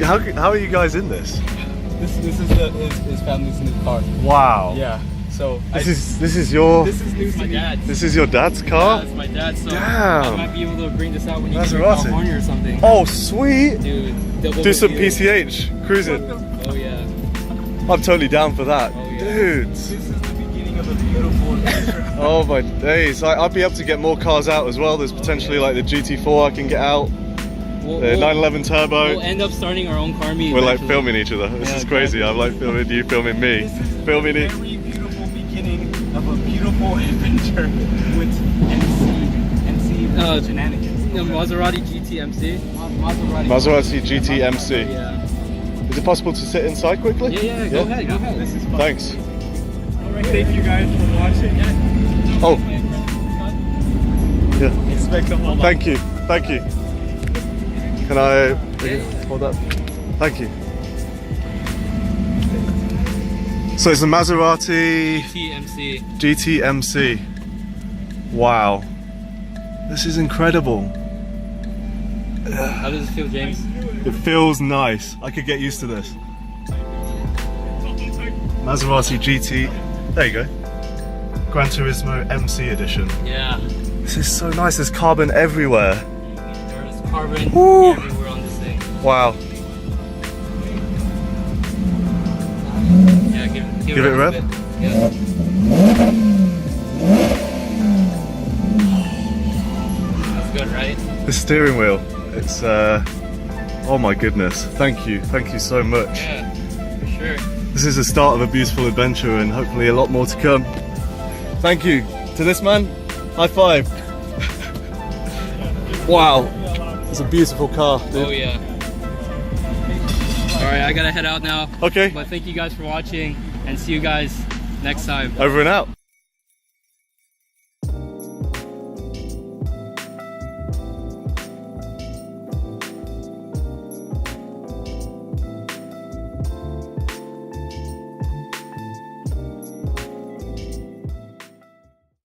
how are you guys in this? This is his family's new car. Wow. Yeah. So This is This is new to My me. dad. This is your dad's car? Yeah, it's my dad. So Damn. I might be able to bring this out when you get to Maserati. California or something. Oh, sweet. Dude, double Do some review. PCH cruising. Oh yeah. I'm totally down for that. Oh, yeah. Dude. This is the beginning of a beautiful adventure. Oh my days. I'll be able to get more cars out as well. There's potentially like the GT4 I can get out. The 911 Turbo. We'll end up starting our own car meet. We're like eventually. filming each other. This Yeah, is crazy. exactly. I'm like filming you, filming me. This is Filming a it. very beautiful beginning of a beautiful adventure with MC shenanigans. The Maserati GT-MC. Maserati GT-MC. Yeah. Is it possible to sit inside quickly? Yeah. Go ahead. Go ahead. This is fun. Thanks. Alright, thank you guys for watching. Oh. Yeah. Expect a whole lot. Thank you. Thank you. Can I hold that? Thank you. So it's a Maserati GT-MC. GT-MC. Wow. This is incredible. How does it feel, James? It feels nice. I could get used to this. Maserati GT. There you go. Gran Turismo MC edition. Yeah. This is so nice. There's carbon everywhere. There's carbon Woo. everywhere on this thing. Wow. Yeah, give Give it a rev? bit. Yeah. That's good, right? The steering wheel. It's oh my goodness. Thank you so much. Yeah, for sure. This is the start of a beautiful adventure and hopefully a lot more to come. Thank you to this man. High five. Wow. It's a beautiful car, dude. Oh yeah. Alright, I gotta head out now. Okay. But thank you guys for watching and see you guys next time. Over and out.